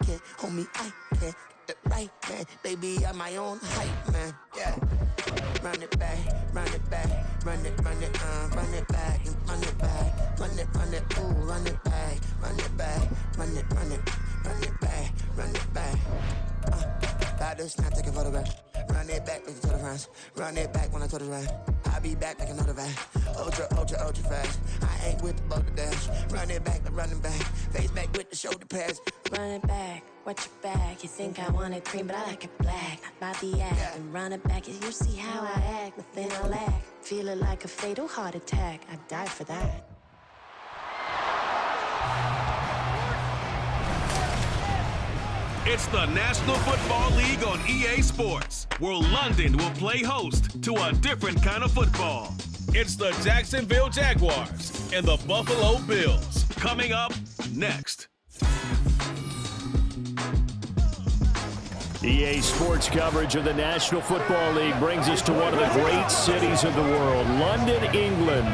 can't, homie, I can't get it right, man. Baby, I'm my own hype, man. Yeah. Run it back, run it back, run it back, and run it back, run it, ooh, run it back, run it back, run it back, run it back. About to snap, take a photograph. Run it back, make it to the front. Run it back when I told it right. I'll be back like another van. Ultra fast. I ain't with the boat to dash. Run it back, I'm running back. Face back with the shoulder pads. Run it back, watch your back. You think I want it cream, but I like it black. Not by the act. Yeah. And run it back, you see how I act. Nothing I lack. Feel it like a fatal heart attack. I'd die for that. It's the National Football League on EA Sports, where London will play host to a different kind of football. It's the Jacksonville Jaguars and the Buffalo Bills. Coming up next. EA Sports coverage of the National Football League brings us to one of the great cities of the world, London, England.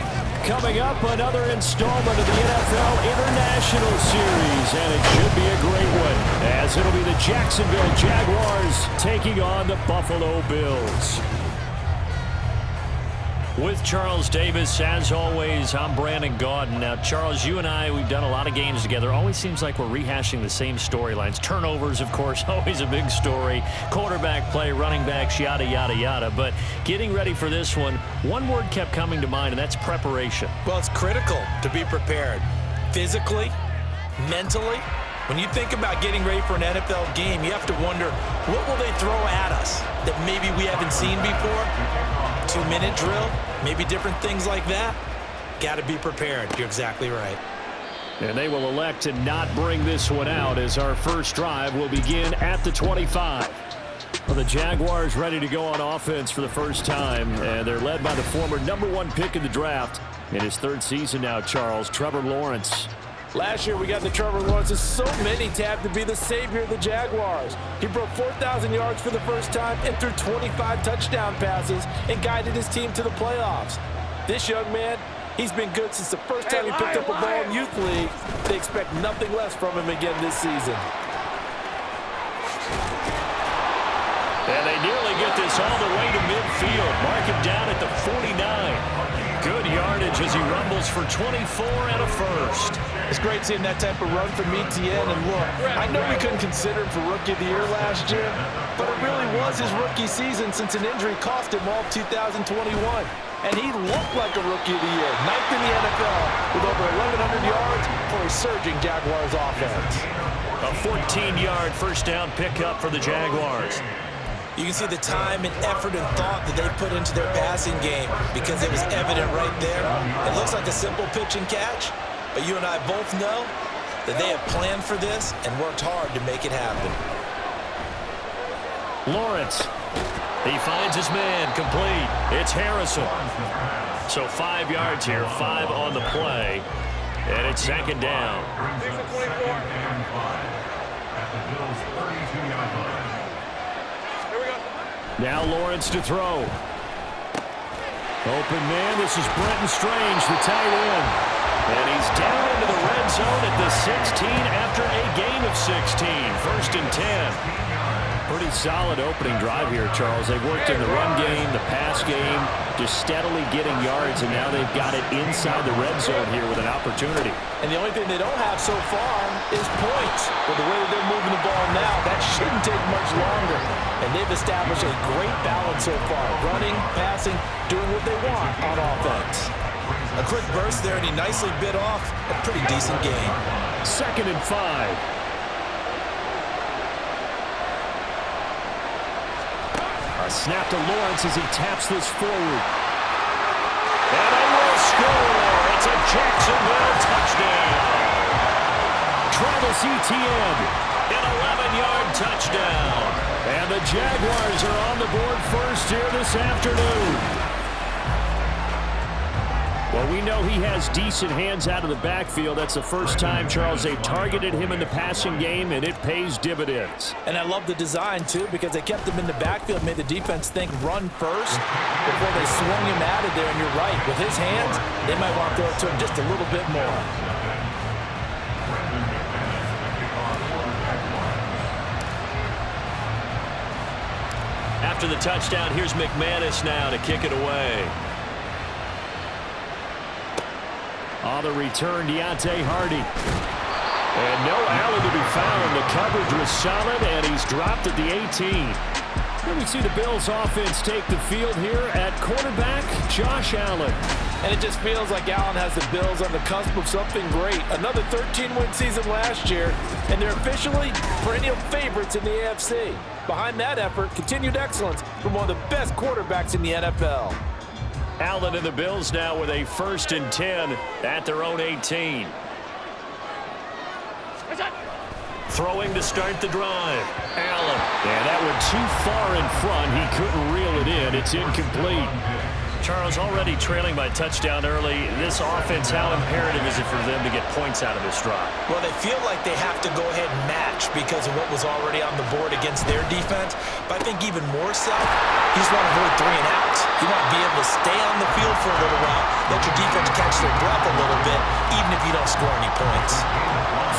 Coming up, another installment of the NFL International Series, and it should be a great one, as it'll be the Jacksonville Jaguars taking on the Buffalo Bills. With Charles Davis, as always, I'm Brandon Gaudin. Now, Charles, you and I, we've done a lot of games together. Always seems like we're rehashing the same storylines. Turnovers, of course, always a big story. Quarterback play, running backs, yada, yada, yada. But getting ready for this one word kept coming to mind, and that's preparation. Well, it's critical to be prepared physically, mentally. When you think about getting ready for an NFL game, you have to wonder, what will they throw at us that maybe we haven't seen before? 2-minute drill, maybe different things like that. Got to be prepared. You're exactly right. And they will elect to not bring this one out, as our first drive will begin at the 25. Well, the Jaguars ready to go on offense for the first time, and they're led by the former #1 pick in the draft in his third season now, Charles, Trevor Lawrence. Last year we got the Trevor Lawrences. So many tapped to be the savior of the Jaguars. He broke 4,000 yards for the first time and threw 25 touchdown passes and guided his team to the playoffs. This young man, he's been good since the first time he picked up a ball in Youth League. They expect nothing less from him again this season. And they nearly get this all the way to midfield. Mark him down at the 49. Good yardage as he rumbles for 24 and a first. It's great seeing that type of run from Etienne. And look, I know we couldn't consider him for Rookie of the Year last year, but it really was his rookie season since an injury cost him all 2021. And he looked like a Rookie of the Year, 9th in the NFL with over 1,100 yards for a surging Jaguars offense. A 14-yard first down pickup for the Jaguars. You can see the time and effort and thought that they put into their passing game because it was evident right there. It looks like a simple pitch and catch, but you and I both know that they have planned for this and worked hard to make it happen. Lawrence, he finds his man, complete. It's Harrison. So 5 yards here, 5 on the play, and it's second down. Now Lawrence to throw. Open man, this is Brenton Strange, the tight end. And he's down into the red zone at the 16 after a gain of 16. First and 10. Pretty solid opening drive here, Charles. They've worked in the run game, the pass game, just steadily getting yards, and now they've got it inside the red zone here with an opportunity. And the only thing they don't have so far is points. But the way that they're moving the ball now, that shouldn't take much longer. And they've established a great balance so far. Running, passing, doing what they want on offense. A quick burst there, and he nicely bit off a pretty decent game. Second and 5. A snap to Lawrence as he taps this forward. And they will score. It's a Jacksonville touchdown. Travis Etienne, an 11-yard touchdown. And the Jaguars are on the board first here this afternoon. Well, we know he has decent hands out of the backfield. That's the first time, Charles, they've targeted him in the passing game, and it pays dividends. And I love the design, too, because they kept him in the backfield, made the defense think run first before they swung him out of there. And you're right, with his hands, they might want to throw it to him just a little bit more. After the touchdown, here's McManus now to kick it away. On the return, Deontay Hardy. And no Allen to be found. The coverage was solid, and he's dropped at the 18. Here we see the Bills offense take the field here at quarterback, Josh Allen. And it just feels like Allen has the Bills on the cusp of something great. Another 13-win season last year, and they're officially perennial favorites in the AFC. Behind that effort, continued excellence from one of the best quarterbacks in the NFL. Allen and the Bills now with a 1st and 10 at their own 18. Throwing to start the drive. Allen. And that went too far in front. He couldn't reel it in. It's incomplete. Charles, already trailing by touchdown early. This offense, how imperative is it for them to get points out of this drive? Well, they feel like they have to go ahead and match because of what was already on the board against their defense. But I think even more so, you just want to avoid 3 and outs. You want to be able to stay on the field for a little while, let your defense catch their breath a little bit, even if you don't score any points.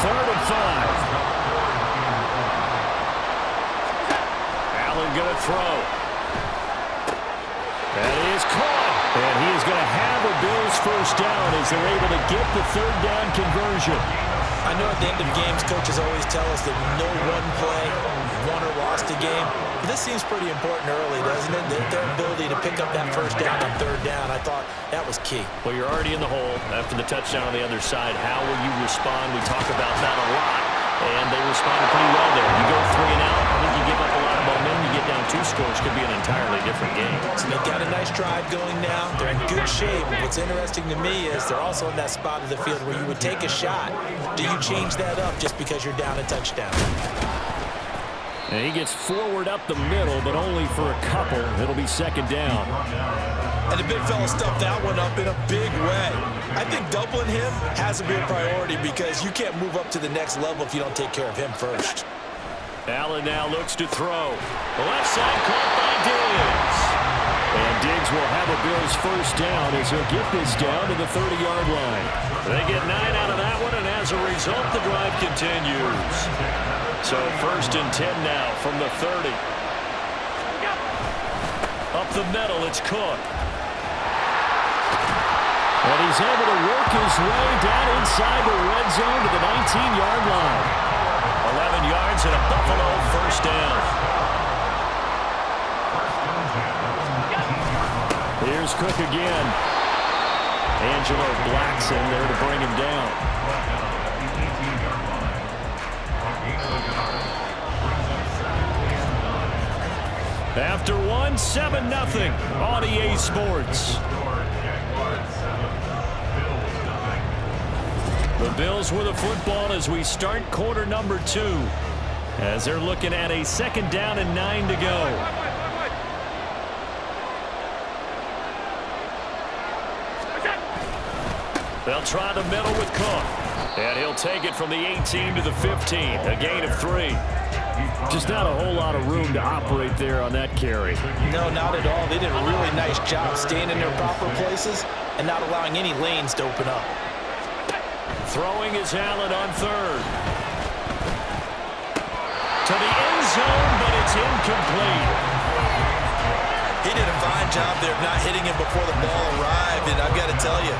3rd and 5. Allen going to throw. That is caught. And he is going to have a Bills 1st down as they're able to get the 3rd down conversion. I know at the end of games, coaches always tell us that no one play won or lost a game. But this seems pretty important early, doesn't it? Their ability to pick up that 1st down on 3rd down, I thought that was key. Well, you're already in the hole after the touchdown on the other side. How will you respond? We talk about that a lot. And they responded pretty well there. You go 3 and out, I think you give up a lot of momentum. You get down 2 scores, could be an entirely different game. So they've got a nice drive going now. They're in good shape. What's interesting to me is they're also in that spot of the field where you would take a shot. Do you change that up just because you're down a touchdown? And he gets forward up the middle, but only for a couple. It'll be 2nd down. And the big fella stuffed that one up in a big way. I think doubling him has to be a priority because you can't move up to the next level if you don't take care of him first. Allen now looks to throw. The left side caught by Diggs. And Diggs will have a Bills 1st down as he'll get this down to the 30-yard line. They get 9 out of that one, and as a result, the drive continues. So 1st and 10 now from the 30. Up the middle, it's Cook. And he's able to work his way down inside the red zone to the 19-yard line. 11 yards and a Buffalo 1st down. Here's Cook again. Angelo Blackson there to bring him down. After 1, 7-0 on EA Sports. The Bills with the football as we start quarter number 2. As they're looking at a 2nd down and 9 to go. They'll try the middle with Cook. And he'll take it from the 18 to the 15. A gain of 3. Just not a whole lot of room to operate there on that carry. No, not at all. They did a really nice job staying in their proper places and not allowing any lanes to open up. Throwing is Allen on 3rd. To the end zone, but it's incomplete. He did a fine job there of not hitting him before the ball arrived, and I've got to tell you,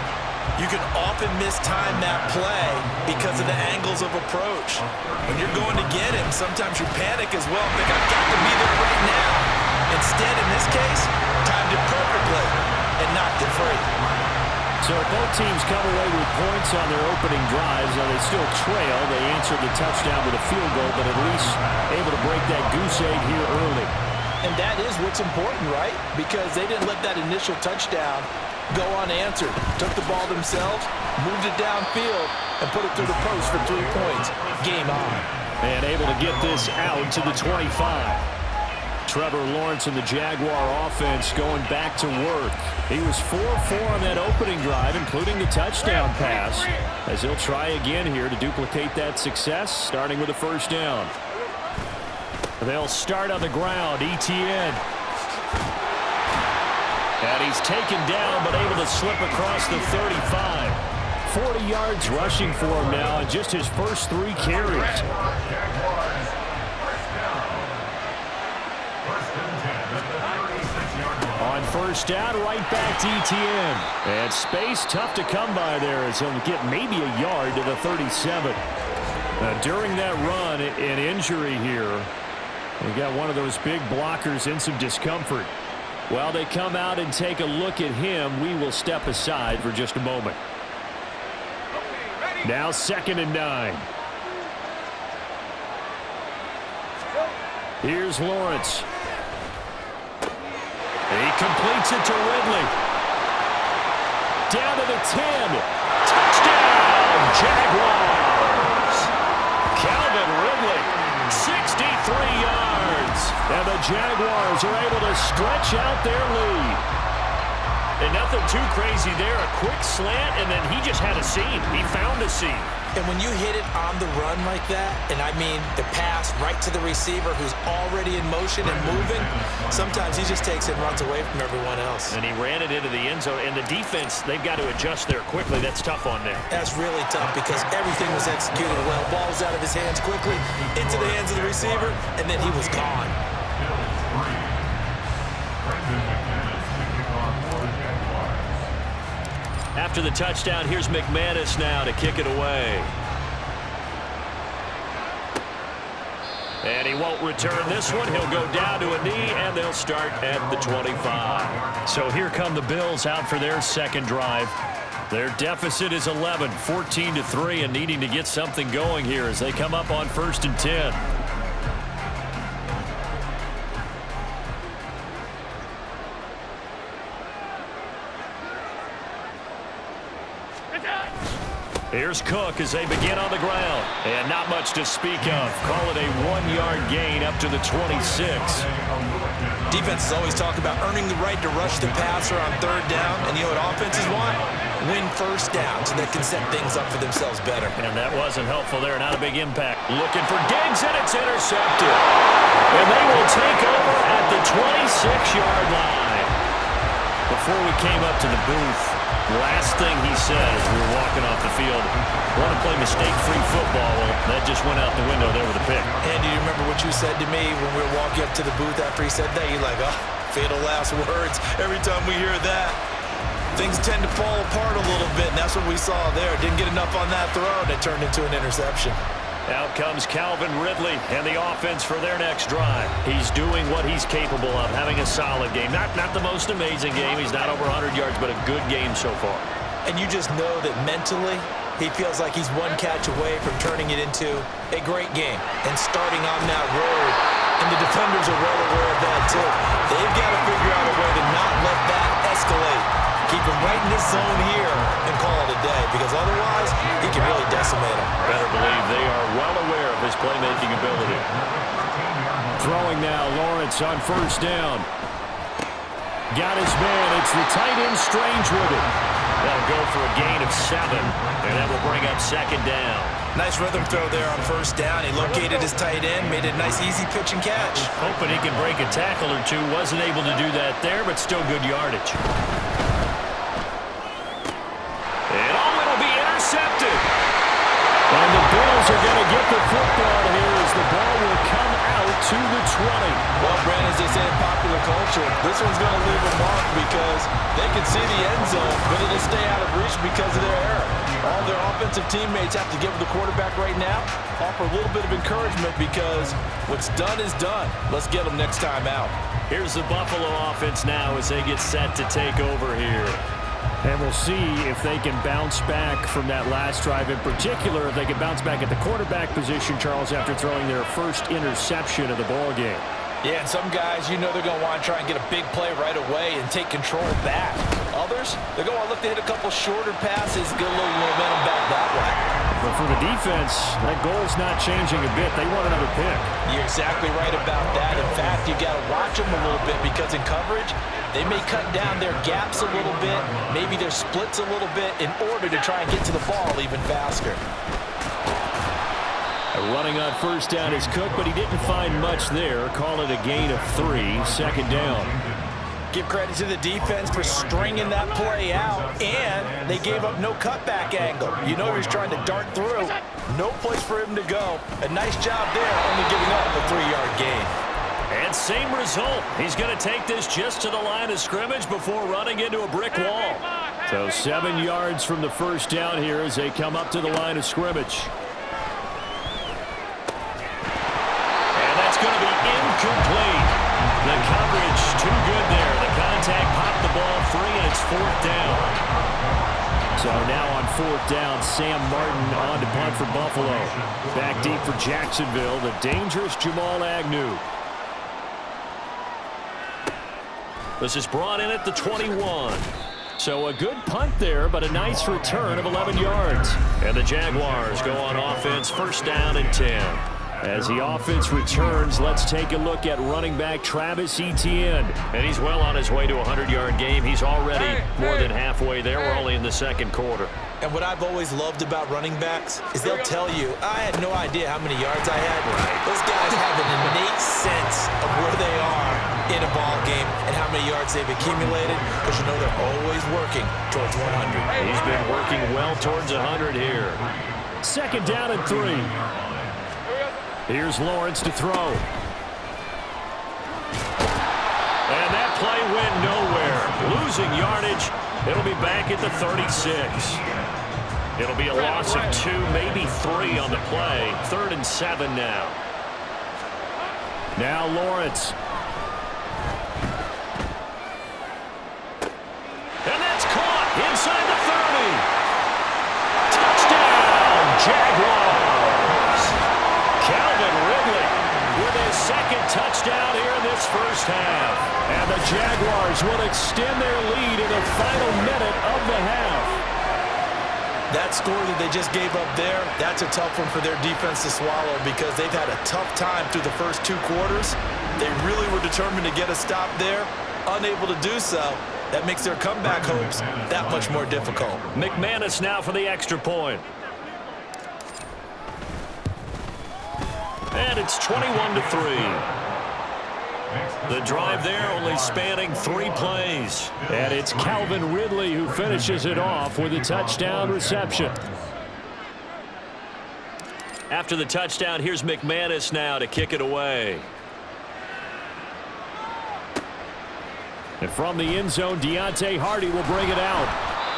you can often mistime that play because of the angles of approach. When you're going to get him, sometimes you panic as well and think, I've got to be there right now. Instead, in this case, timed it perfectly and knocked it free. So both teams come away with points on their opening drives. Now they still trail. They answered the touchdown with a field goal, but at least able to break that goose egg here early. And that is what's important, right? Because they didn't let that initial touchdown go unanswered. Took the ball themselves, moved it downfield, and put it through the post for 3 points. Game on. And able to get this out to the 25. Trevor Lawrence and the Jaguar offense going back to work. He was 4-4 on that opening drive, including the touchdown pass, as he'll try again here to duplicate that success, starting with a 1st down. They'll start on the ground. Etienne. And he's taken down, but able to slip across the 35. 40 yards rushing for him now in just his first 3 carries. first down, right back to ETN. And space tough to come by there as he'll get maybe a yard to the 37. During that run, an injury here. We got one of those big blockers in some discomfort. While they come out and take a look at him, we will step aside for just a moment. Now 2nd and 9. Here's Lawrence. He completes it to Ridley. Down to the 10. Touchdown, Jaguars. Calvin Ridley, 63 yards. And the Jaguars are able to stretch out their lead. And nothing too crazy there. A quick slant, and then he just had a seam. He found a seam. And when you hit it on the run like that, and I mean the pass right to the receiver who's already in motion and moving, sometimes he just takes it and runs away from everyone else. And he ran it into the end zone. And the defense, they've got to adjust there quickly. That's tough on them. That's really tough because everything was executed well. Ball was out of his hands quickly, into the hands of the receiver, and then he was gone. After the touchdown, here's McManus now to kick it away. And he won't return this one. He'll go down to a knee, and they'll start at the 25. So here come the Bills out for their second drive. Their deficit is 11, 14-3, and needing to get something going here as they come up on 1st and 10. Here's Cook as they begin on the ground. And not much to speak of. Call it a 1-yard gain up to the 26. Defenses always talk about earning the right to rush the passer on 3rd down. And you know what offenses want? Win 1st down so they can set things up for themselves better. And that wasn't helpful there. Not a big impact. Looking for Diggs, and it's intercepted. And they will take over at the 26-yard line. Before we came up to the booth, last thing he said as we were walking off the field, want to play mistake-free football. Well, that just went out the window there with a pick. And do you remember what you said to me when we were walking up to the booth after he said that? You're like, oh, fatal last words. Every time we hear that, things tend to fall apart a little bit, and that's what we saw there. Didn't get enough on that throw, and it turned into an interception. Out comes Calvin Ridley and the offense for their next drive. He's doing what he's capable of, having a solid game. Not the most amazing game. He's not over 100 yards, but a good game so far. And you just know that mentally, he feels like he's one catch away from turning it into a great game and starting on that road. And the defenders are well aware of that, too. They've got to figure out a way to not let that escalate. Keep him right in this zone here and call it a day, because otherwise he can really decimate him. Better believe they are well aware of his playmaking ability. Throwing now, Lawrence on 1st down. Got his man. It's the tight end Strange with it. That'll go for a gain of 7, and that will bring up 2nd down. Nice rhythm throw there on 1st down. He located his tight end, made a nice easy pitch and catch. Hoping he can break a tackle or two. Wasn't able to do that there, but still good yardage. And the Bills are going to get the football here as the ball will come out to the 20. Well, Brandon, as they say in popular culture, this one's going to leave a mark because they can see the end zone, but it'll stay out of reach because of their error. All their offensive teammates have to give the quarterback right now, offer a little bit of encouragement because what's done is done. Let's get them next time out. Here's the Buffalo offense now as they get set to take over here. And we'll see if they can bounce back from that last drive. In particular, if they can bounce back at the quarterback position, Charles, after throwing their first interception of the ball game. Yeah, and some guys, you know they're going to want to try and get a big play right away and take control back. Others, they're going to look to hit a couple shorter passes, get a little momentum back that way. But for the defense, that goal's not changing a bit. They want another pick. You're exactly right about that. In fact, you got to watch them a little bit because in coverage, they may cut down their gaps a little bit, maybe their splits a little bit in order to try and get to the ball even faster. Running on 1st down is Cook, but he didn't find much there. Call it a gain of 3, 2nd down. Give credit to the defense for stringing that play out, and they gave up no cutback angle. You know he was trying to dart through. No place for him to go. A nice job there, only giving up a 3-yard gain. And And same result. He's going to take this just to the line of scrimmage before running into a brick wall. So 7 yards from the first down here as they come up to the line of scrimmage. And that's going to be incomplete. The coverage too good there. The contact popped the ball free, and it's 4th down. So now on 4th down, Sam Martin on to punt for Buffalo. Back deep for Jacksonville, the dangerous Jamal Agnew. This is brought in at the 21. So a good punt there, but a nice return of 11 yards. And the Jaguars go on offense, 1st down and 10. As the offense returns, let's take a look at running back Travis Etienne. And he's well on his way to a 100-yard game. He's already more than halfway there. We're only in the 2nd quarter. And what I've always loved about running backs is they'll tell you, I had no idea how many yards I had. Those guys have an innate sense of where they are in a ball game and how many yards they've accumulated, because you know they're always working towards 100. He's been working well towards 100 here. 2nd down and 3. Here's Lawrence to throw. And that play went nowhere. Losing yardage. It'll be back at the 36. It'll be a loss of 2, maybe 3 on the play. 3rd and 7 now. Now Lawrence. And that's caught inside the 30. Touchdown, Jaguars. Calvin Ridley with his 2nd touchdown here in this first half. And the Jaguars will extend their lead in the final minute of the half. That score that they just gave up there, that's a tough one for their defense to swallow, because they've had a tough time through the first 2 quarters. They really were determined to get a stop there, unable to do so. That makes their comeback hopes that much more difficult. McManus now for the extra point. And it's 21-3. The drive there only spanning 3 plays. And it's Calvin Ridley who finishes it off with a touchdown reception. After the touchdown, here's McManus now to kick it away. And from the end zone, Deontay Hardy will bring it out.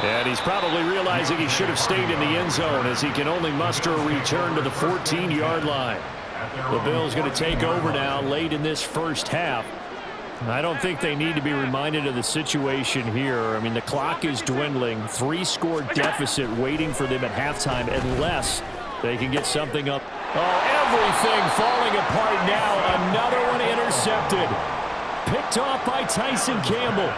And he's probably realizing he should have stayed in the end zone, as he can only muster a return to the 14-yard line. The Bills going to take over now late in this first half. I don't think they need to be reminded of the situation here. I mean, the clock is dwindling. 3-score deficit waiting for them at halftime, unless they can get something up. Oh, everything falling apart now. Another one intercepted. Picked off by Tyson Campbell.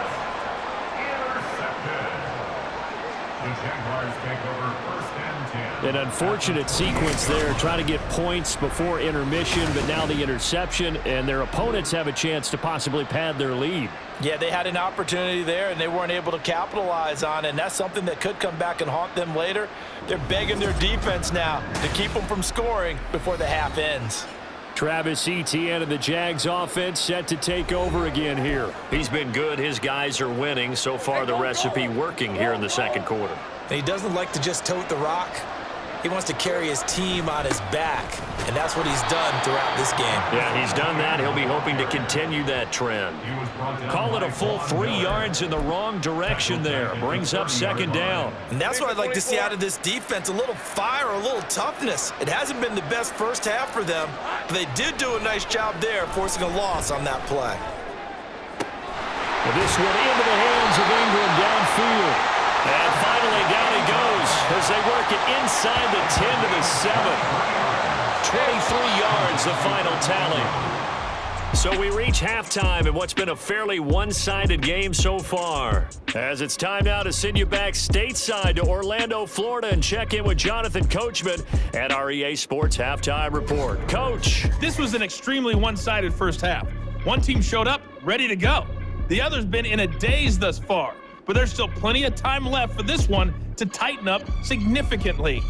The Jaguars take over 1st and 10. An unfortunate sequence there, trying to get points before intermission, but now the interception, and their opponents have a chance to possibly pad their lead. Yeah, they had an opportunity there, and they weren't able to capitalize on it, and that's something that could come back and haunt them later. They're begging their defense now to keep them from scoring before the half ends. Travis Etienne and the Jags offense set to take over again here. He's been good. His guys are winning. So far, the recipe working here in the 2nd quarter. And he doesn't like to just tote the rock. He wants to carry his team on his back, and that's what he's done throughout this game. Yeah, he's done that. He'll be hoping to continue that trend. Call it a full 3 yards in the wrong direction there. Brings up 2nd down. And that's what I'd like to see out of this defense, a little fire, a little toughness. It hasn't been the best first half for them, but they did do a nice job there, forcing a loss on that play. Well, this one into the hands of Ingram downfield. And finally, down he goes as they work it inside the 10 to the 7. 23 yards, the final tally. So we reach halftime in what's been a fairly one-sided game so far. As it's time now to send you back stateside to Orlando, Florida, and check in with Jonathan Coachman at our EA Sports Halftime Report. Coach. This was an extremely one-sided first half. One team showed up, ready to go. The other's been in a daze thus far. But there's still plenty of time left for this one to tighten up significantly.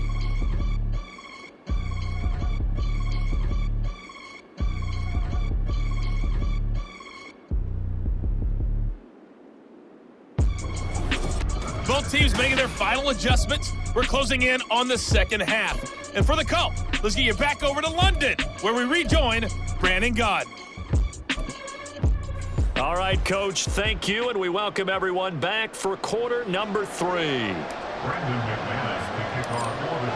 Both teams making their final adjustments. We're closing in on the 2nd half. And for the call, let's get you back over to London, where we rejoin Brandon God. All right, Coach, thank you, and we welcome everyone back for quarter number 3. Brendan McManus to kick off for the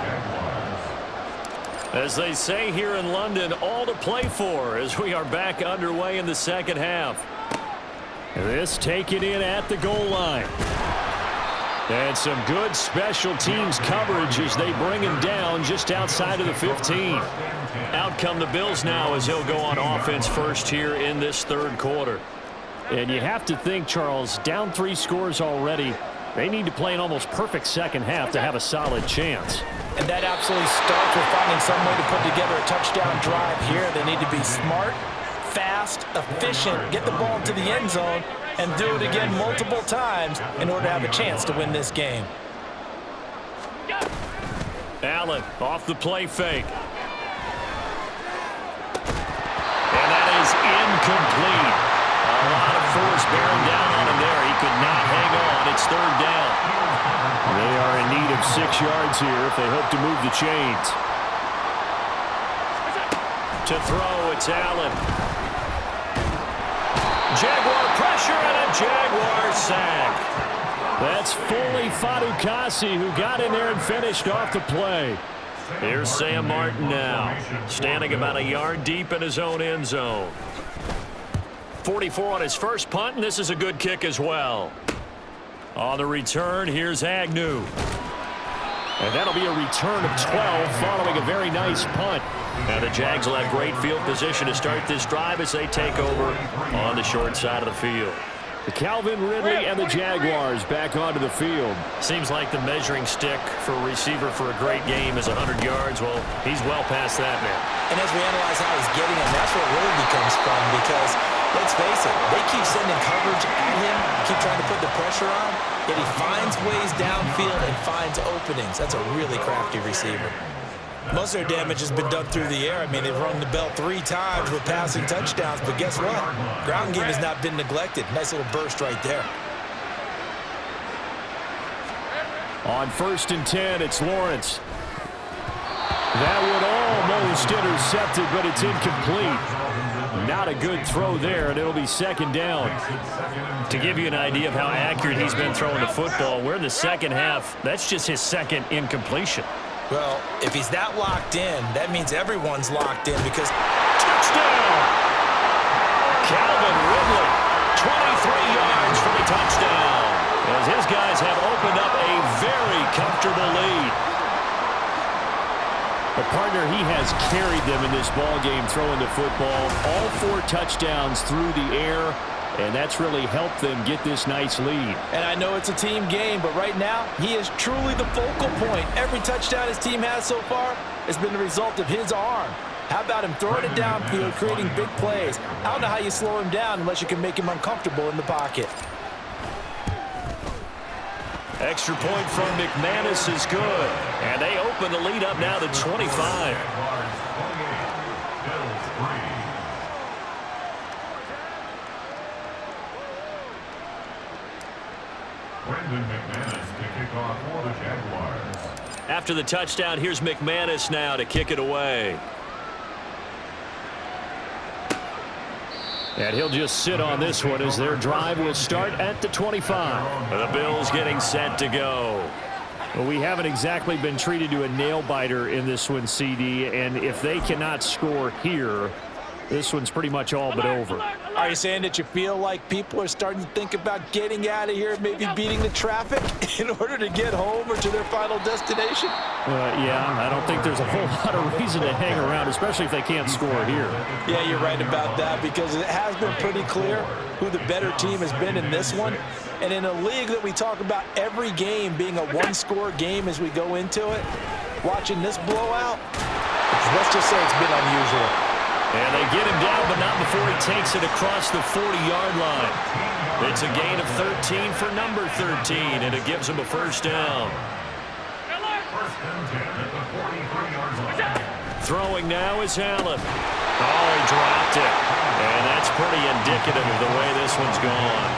Jaguars. As they say here in London, all to play for as we are back underway in the second half. This taken in at the goal line. And some good special teams coverage as they bring him down just outside of the 15. Out come the Bills now as he'll go on offense first here in this third quarter. And you have to think, Charles, down 3 scores already. They need to play an almost perfect second half to have a solid chance. And that absolutely starts with finding some way to put together a touchdown drive here. They need to be smart, fast, efficient, get the ball to the end zone, and do it again multiple times in order to have a chance to win this game. Allen off the play fake. And that is incomplete. A lot of force bearing down on him there. He could not hang on. It's third down. They are in need of 6 yards here if they hope to move the chains. To throw, it's Allen. Jaguar pressure and a Jaguar sack. That's fully Fadukasi who got in there and finished off the play. Here's Sam Martin now, standing about a yard deep in his own end zone. 44 on his first punt, and this is a good kick as well. On the return, here's Agnew. And that'll be a return of 12 following a very nice punt. And the Jags will have great field position to start this drive as they take over on the short side of the field. Calvin Ridley and the Jaguars back onto the field. Seems like the measuring stick for a receiver for a great game is 100 yards. Well, he's well past that now. And as we analyze how he's getting him, that's what really becomes fun because, let's face it, they keep sending coverage at him, keep trying to put the pressure on, yet he finds ways downfield and finds openings. That's a really crafty receiver. Most of their damage has been done through the air. I mean, they've rung the bell 3 times with passing touchdowns, but guess what? Ground game has not been neglected. Nice little burst right there. On 1st and 10, it's Lawrence. That would almost intercepted, but it's incomplete. Not a good throw there, and it'll be second down. To give you an idea of how accurate he's been throwing the football, we're in the second half. That's just his second incompletion. Well, if he's that locked in, that means everyone's locked in because... Touchdown! Calvin Ridley, 23 yards for the touchdown, as his guys have opened up a very comfortable lead. A partner, he has carried them in this ball game throwing the football. All 4 touchdowns through the air, and that's really helped them get this nice lead. And I know it's a team game, but right now, he is truly the focal point. Every touchdown his team has so far has been the result of his arm. How about him throwing it downfield, creating big plays? I don't know how you slow him down unless you can make him uncomfortable in the pocket. Extra point from McManus is good. And they open the lead up now to 25. Brendan McManus to kick off for the Jaguars. After the touchdown, here's McManus now to kick it away. And he'll just sit on this one as their drive will start at the 25. The Bills getting set to go. Well, we haven't exactly been treated to a nail-biter in this one, CD, and if they cannot score here, this one's pretty much all but over. Are you saying that you feel like people are starting to think about getting out of here, maybe beating the traffic in order to get home or to their final destination? Yeah, I don't think there's a whole lot of reason to hang around, especially if they can't score here. Yeah, you're right about that because it has been pretty clear who the better team has been in this one. And in a league that we talk about every game being a one-score game as we go into it, watching this blowout, let's just say it's been unusual. And they get him down, but not before he takes it across the 40-yard line. It's a gain of 13 for number 13, and it gives him a first down. Throwing now is Allen. Oh, he dropped it. And that's pretty indicative of the way this one's gone.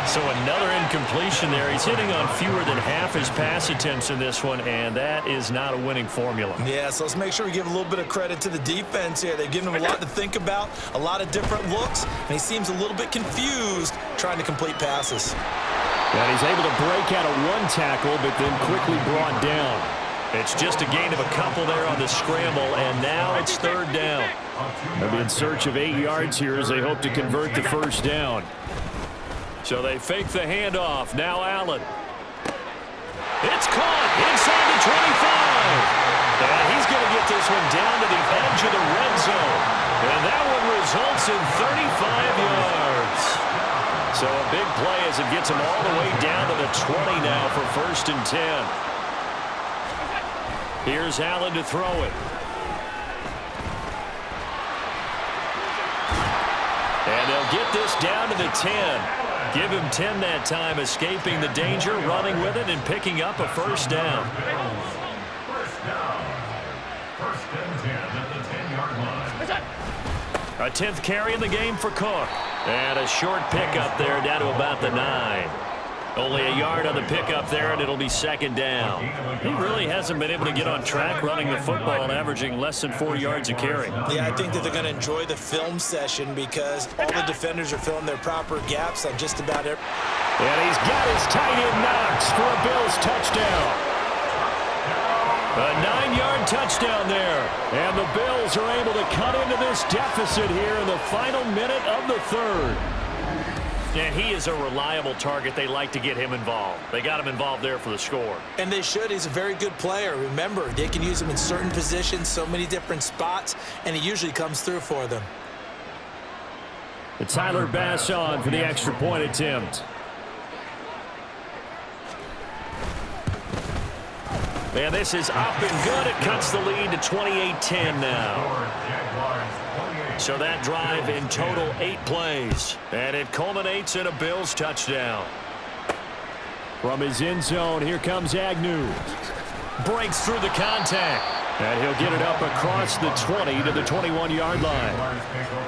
So another incompletion there. He's hitting on fewer than half his pass attempts in this one, and that is not a winning formula. Yeah, so let's make sure we give a little bit of credit to the defense here. They've given him a lot to think about, a lot of different looks, and he seems a little bit confused trying to complete passes. And he's able to break out of one tackle, but then quickly brought down. It's just a gain of a couple there on the scramble, and now it's third down. They'll be in search of 8 yards here as they hope to convert the first down. So they fake the handoff. Now Allen. It's caught inside the 25. And he's going to get this one down to the edge of the red zone. And that one results in 35 yards. So a big play as it gets him all the way down to the 20 now for 1st and 10. Here's Allen to throw it. And they'll get this down to the 10. Give him 10 that time, escaping the danger, running with it, and picking up a first down. First down. 1st and 10 at the 10-yard line. A 10th carry in the game for Cook. And a short pickup there down to about the 9. Only a yard on the pickup there, and it'll be 2nd down. He really hasn't been able to get on track running the football and averaging less than 4 yards a carry. Yeah, I think that they're going to enjoy the film session because all the defenders are filling their proper gaps on just about every. And he's got his tight end Knox for a Bills touchdown. A 9-yard touchdown there. And the Bills are able to cut into this deficit here in the final minute of the 3rd. And he is a reliable target. They like to get him involved. They got him involved there for the score. And they should. He's a very good player. Remember, they can use him in certain positions, so many different spots, and he usually comes through for them. It's Tyler Bass on for the extra point attempt. And this is up and good. It cuts the lead to 28-10 now. So that drive in total 8 plays. And it culminates in a Bills touchdown. From his end zone, here comes Agnew. Breaks through the contact. And he'll get it up across the 20 to the 21-yard line.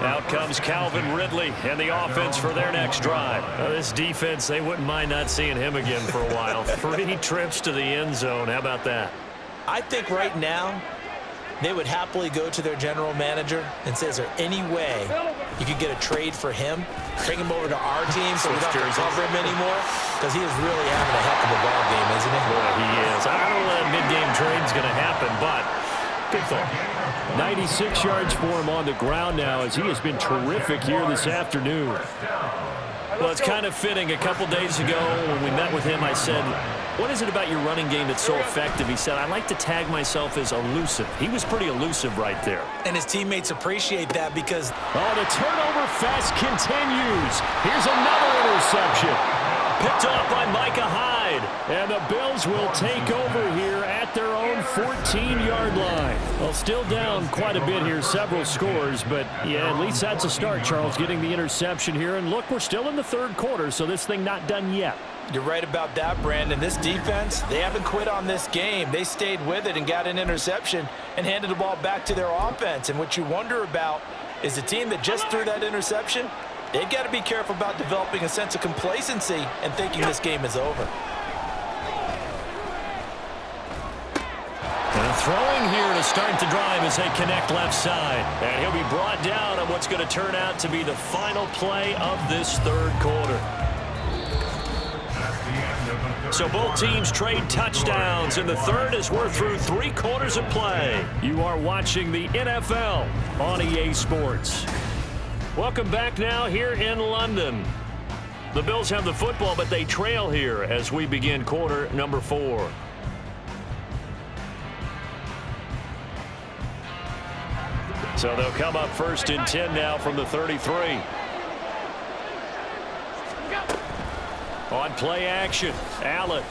Out comes Calvin Ridley and the offense for their next drive. This defense, they wouldn't mind not seeing him again for a while. 3 trips to the end zone. How about that? I think right now, they would happily go to their general manager and say, is there any way you could get a trade for him? Bring him over to our team so we don't have to cover him anymore? Because he is really having a heck of a ball game, isn't he? Boy, he is. I don't know when that mid-game trade's going to happen, but good thing. 96 yards for him on the ground now as he has been terrific here this afternoon. Well, it's kind of fitting. A couple days ago when we met with him, I said, what is it about your running game that's so effective? He said, I like to tag myself as elusive. He was pretty elusive right there. And his teammates appreciate that because... Oh, the turnover fest continues. Here's another interception. Picked off by Micah Hyde. And the Bills will take over here at their own 14-yard line. Well, still down quite a bit here, several scores. But, yeah, at least that's a start, Charles, getting the interception here. And, look, we're still in the 3rd quarter, so this thing not done yet. You're right about that, Brandon. This defense, they haven't quit on this game. They stayed with it and got an interception and handed the ball back to their offense. And what you wonder about is the team that just threw that interception, they've got to be careful about developing a sense of complacency and thinking this game is over. And throwing here to start the drive as they connect left side. And he'll be brought down on what's going to turn out to be the final play of this 3rd quarter. So both teams trade touchdowns in the 3rd as we're through 3 quarters of play. You are watching the NFL on EA Sports. Welcome back now here in London. The Bills have the football, but they trail here as we begin quarter number 4. So they'll come up 1st and 10 now from the 33. On play action, Allen.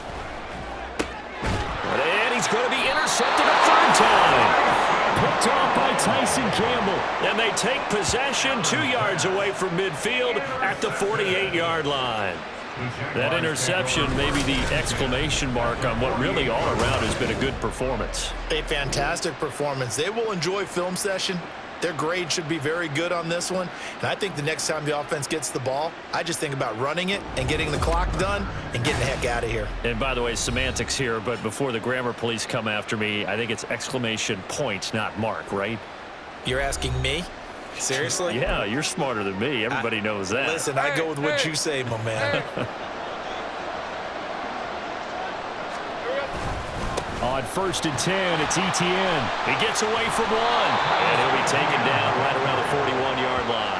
And he's going to be intercepted a 3rd time. Picked off by Tyson Campbell. And they take possession 2 yards away from midfield at the 48-yard line. That interception may be the exclamation mark on what really all around has been a good performance. A fantastic performance. They will enjoy film session Their grade should be very good on this one. And I think the next time the offense gets the ball, I just think about running it and getting the clock done and getting the heck out of here. And by the way, semantics here, but before the grammar police come after me, I think it's exclamation point, not mark, right? You're asking me? Seriously? Yeah, you're smarter than me. Everybody knows that. Listen, I go with what you say, my man. On 1st and 10, it's Etienne. He gets away from one, and he'll be taken down right around the 41-yard line.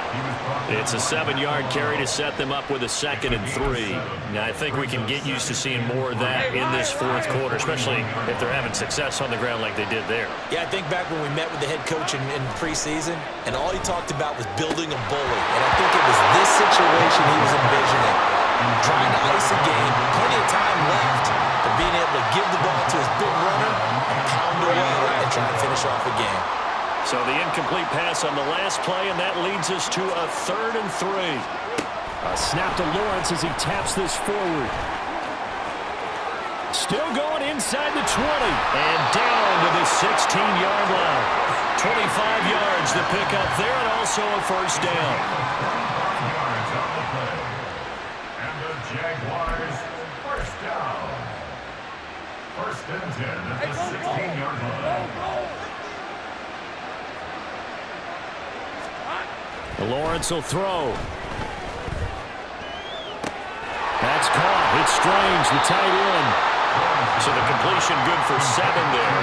It's a 7-yard carry to set them up with a 2nd and 3. Now, I think we can get used to seeing more of that in this fourth quarter, especially if they're having success on the ground like they did there. Yeah, I think back when we met with the head coach in preseason, and all he talked about was building a bully. And I think it was this situation he was envisioning. Trying to ice a game, plenty of time left, but being able to give the ball to his big runner and pound away and try to finish off a game. So the incomplete pass on the last play, and that leads us to a 3rd and 3. A snap to Lawrence as he taps this forward. Still going inside the 20. And down to the 16-yard line. 25 yards to pick up there, and also a 1st down. And the Jaguars, 1st down. 1st and 10 at the 16-yard line. Lawrence will throw. That's caught. It's Strange, the tight end. So the completion good for 7 there.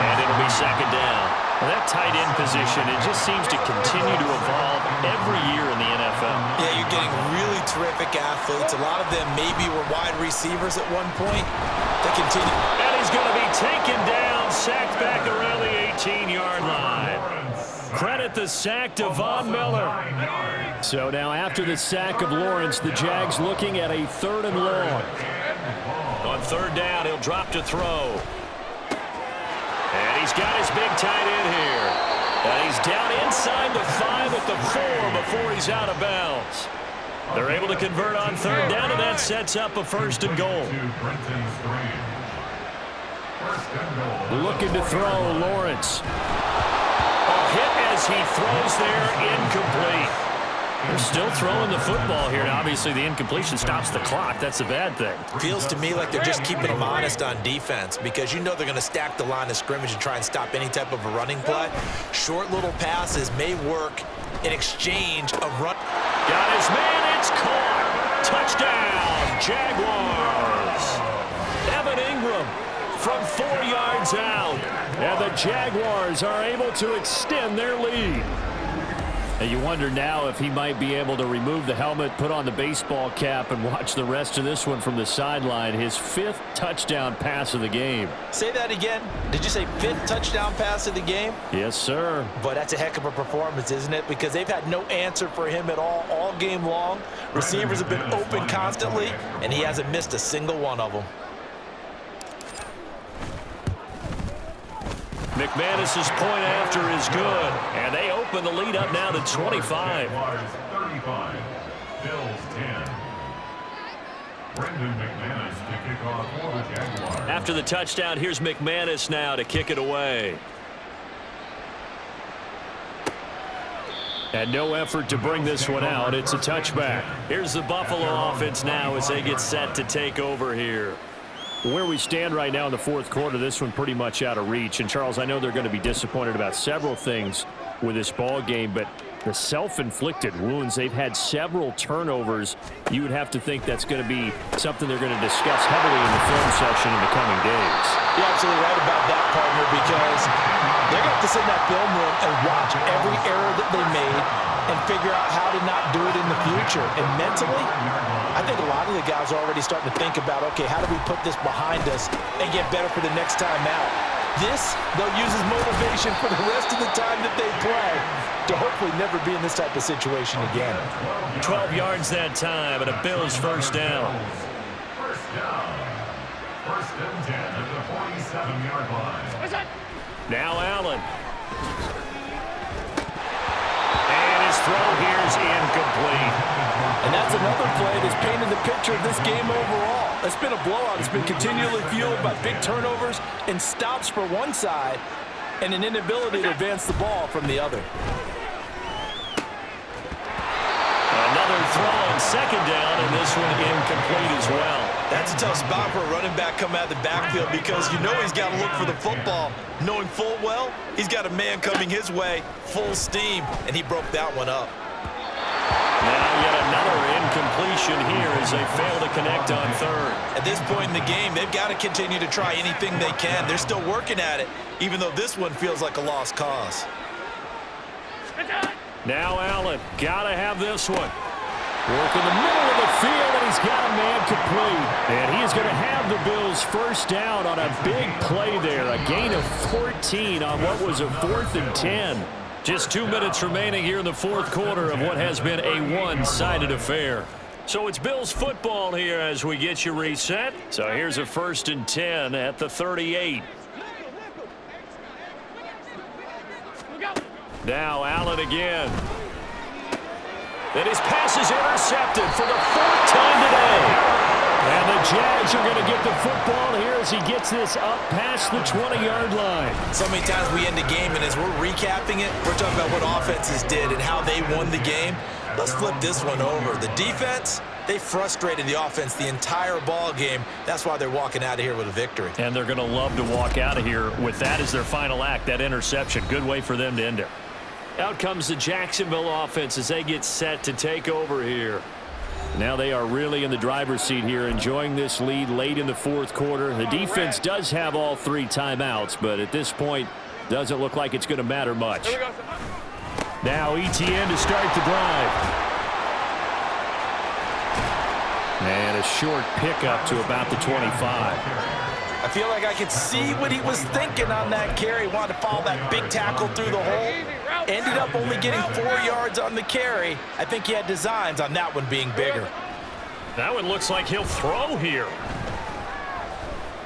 And it'll be 2nd down. Well, that tight end position, it just seems to continue to evolve every year in the NFL. Yeah, you're getting really terrific athletes. A lot of them maybe were wide receivers at one point. They continue. And he's going to be taken down, sacked back around the 18-yard line. Credit the sack to Von Miller. So now after the sack of Lawrence, the Jags looking at a 3rd and long. On 3rd down, he'll drop to throw. And he's got his big tight end here. And he's down inside the 5 at the 4 before he's out of bounds. They're able to convert on 3rd down, and that sets up a 1st and goal. Looking to throw, Lawrence. A hit as he throws there, incomplete. They're still throwing the football here, and obviously the incompletion stops the clock. That's a bad thing. Feels to me like they're just keeping them honest on defense because you know they're going to stack the line of scrimmage and try and stop any type of a running play. Short little passes may work in exchange of run. Got his man, it's caught. Touchdown, Jaguars. Evan Ingram from 4 yards out. And the Jaguars are able to extend their lead. And you wonder now if he might be able to remove the helmet, put on the baseball cap, and watch the rest of this one from the sideline. His 5th touchdown pass of the game. Say that again. Did you say 5th touchdown pass of the game? Yes, sir. But that's a heck of a performance, isn't it? Because they've had no answer for him at all game long. Receivers have been open constantly, and he hasn't missed a single one of them. McManus's point after is good, and they open the lead up now to 25. 35, Bills 10. Brendan McManus to kick off for the Jaguars. After the touchdown, here's McManus now to kick it away. And no effort to bring this one out. It's a touchback. Here's the Buffalo offense now as they get set to take over here. Where we stand right now in the fourth quarter, this one pretty much out of reach. And, Charles, I know they're going to be disappointed about several things with this ball game, but the self-inflicted wounds, they've had several turnovers. You would have to think that's going to be something they're going to discuss heavily in the film session in the coming days. You're absolutely right about that, partner, because they're going to have to sit in that film room and watch every error that they made and figure out how to not do it in the future. And mentally, I think a lot of the guys are already starting to think about, okay, how do we put this behind us and get better for the next time out? This, they'll use as motivation for the rest of the time that they play to hopefully never be in this type of situation again. 12 yards that time and a Bills 1st down. First down. 1st and 10 at the 47-yard line. Now Allen. And his throw here is incomplete. And that's another play that's painted the picture of this game overall. It's been a blowout. It's been continually fueled by big turnovers and stops for one side and an inability to advance the ball from the other. Another throw on second down, and this one incomplete as well. That's a tough spot for a running back coming out of the backfield because you know he's got to look for the football, knowing full well he's got a man coming his way, full steam, and he broke that one up. Now yet another incompletion here as they fail to connect on third. At this point in the game, they've got to continue to try anything they can. They're still working at it, even though this one feels like a lost cause. Now Allen, gotta have this one. Work in the middle of the field, and he's got a man complete. And he is going to have the Bills first down on a big play there. A gain of 14 on what was a 4th and 10. Just 2 minutes remaining here in the fourth quarter of what has been a one-sided affair. So it's Bills football here as we get you reset. So here's a 1st and 10 at the 38. Now Allen again. And his pass is intercepted for the 4th time today. And the Jags are going to get the football here as he gets this up past the 20-yard line. So many times we end the game, and as we're recapping it, we're talking about what offenses did and how they won the game. Let's flip this one over. The defense, they frustrated the offense the entire ball game. That's why they're walking out of here with a victory. And they're going to love to walk out of here with that as their final act, that interception. Good way for them to end it. Out comes the Jacksonville offense as they get set to take over here. Now they are really in the driver's seat here, enjoying this lead late in the fourth quarter. The defense does have all 3 timeouts, but at this point, doesn't look like it's going to matter much. Now ETN to start the drive. And a short pickup to about the 25. I feel like I could see what he was thinking on that carry. Wanted to follow that big tackle through the hole. Ended up only getting 4 yards on the carry. I think he had designs on that one being bigger. That one looks like he'll throw here.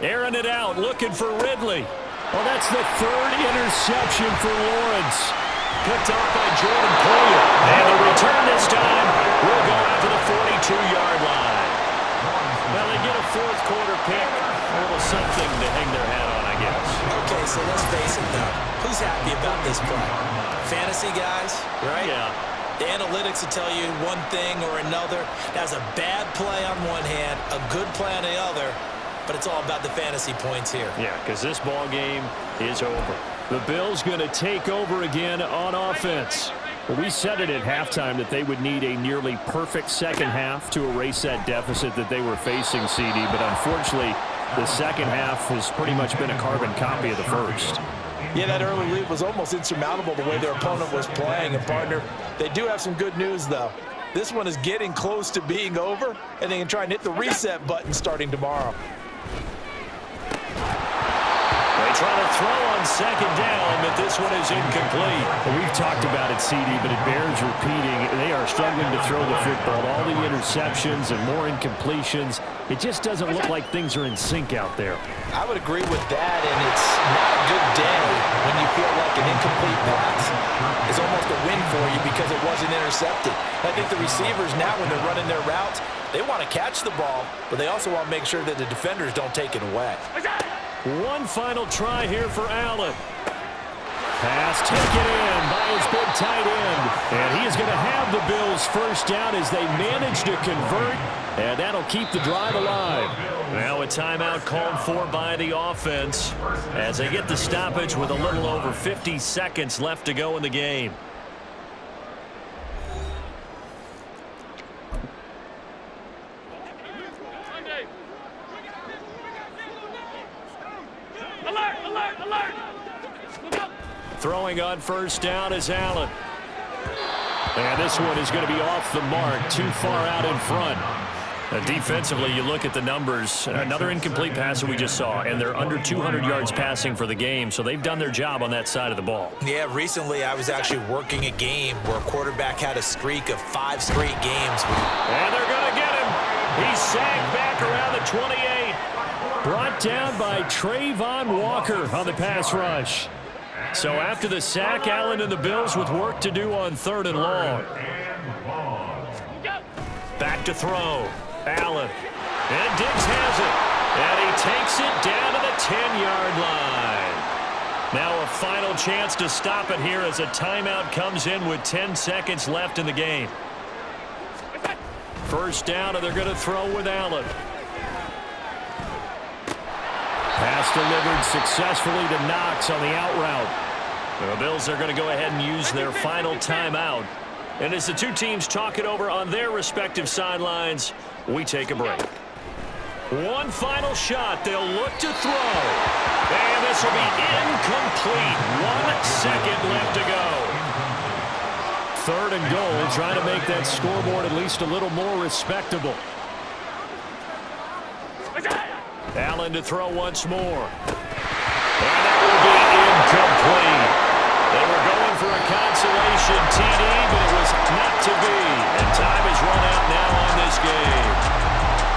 Airing it out, looking for Ridley. Well, that's the 3rd interception for Lawrence. Picked off by Jordan Poyer. And the return this time will go out to the 42-yard line. Well, they get a fourth quarter pick. A little something to hang their hat on, I guess. Okay, so let's face it, though. Who's happy about this play? Fantasy guys, right? Yeah. The analytics will tell you one thing or another. That's a bad play on one hand, a good play on the other, but it's all about the fantasy points here. Yeah, because this ball game is over. The Bills going to take over again on offense. Well, we said it at halftime that they would need a nearly perfect second half to erase that deficit that they were facing, CD, but unfortunately, the second half has pretty much been a carbon copy of the first. Yeah, that early lead was almost insurmountable the way their opponent was playing. And, partner, they do have some good news, though. This one is getting close to being over, and they can try and hit the reset button starting tomorrow. They try to throw on second down, but this one is incomplete. Well, we've talked about it, CD, but it bears repeating. They are struggling to throw the football. All the interceptions and more incompletions. It just doesn't look like things are in sync out there. I would agree with that, and it's not a good day when you feel like an incomplete pass is almost a win for you because it wasn't intercepted. I think the receivers now, when they're running their routes, they want to catch the ball, but they also want to make sure that the defenders don't take it away. One final try here for Allen. Pass taken in by his big tight end. And he is going to have the Bills first down as they manage to convert. And that'll keep the drive alive. Now a timeout called for by the offense as they get the stoppage with a little over 50 seconds left to go in the game. Throwing on first down is Allen. And this one is going to be off the mark, too far out in front. Defensively, you look at the numbers. Another incomplete pass that we just saw, and they're under 200 yards passing for the game, so they've done their job on that side of the ball. Yeah, recently I was actually working a game where a quarterback had a streak of 5 straight games. And they're going to get him. He's sagged back around the 28. Brought down by Trayvon Walker on the pass rush. So after the sack, Allen and the Bills with work to do on 3rd and long. Back to throw. Allen. And Diggs has it. And he takes it down to the 10-yard line. Now a final chance to stop it here as a timeout comes in with 10 seconds left in the game. First down, and they're going to throw with Allen. Pass delivered successfully to Knox on the out route. The Bills are going to go ahead and use their final timeout. And as the two teams talk it over on their respective sidelines, we take a break. One final shot. They'll look to throw. And this will be incomplete. 1 second left to go. 3rd and goal, trying to make that scoreboard at least a little more respectable. Allen to throw once more. And that will be incomplete. They were going for a consolation TD, but it was not to be. And time is run out now on this game.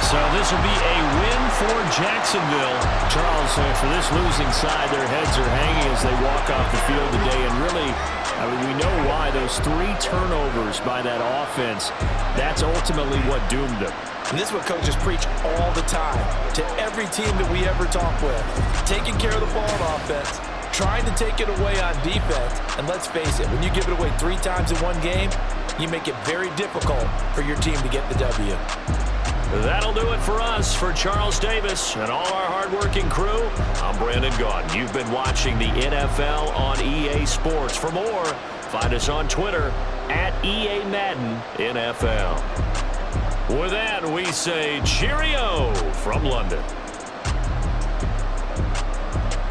So this will be a win for Jacksonville. Charles, for this losing side, their heads are hanging as they walk off the field today. And really, I mean, we know why. Those 3 turnovers by that offense, that's ultimately what doomed them. And this is what coaches preach all the time to every team that we ever talk with. Taking care of the ball on offense, trying to take it away on defense. And let's face it, when you give it away 3 times in one game, you make it very difficult for your team to get the W. That'll do it for us. For Charles Davis and all our hardworking crew, I'm Brandon Gaudin. You've been watching the NFL on EA Sports. For more, find us on Twitter at EA Madden NFL. With that, we say cheerio from London.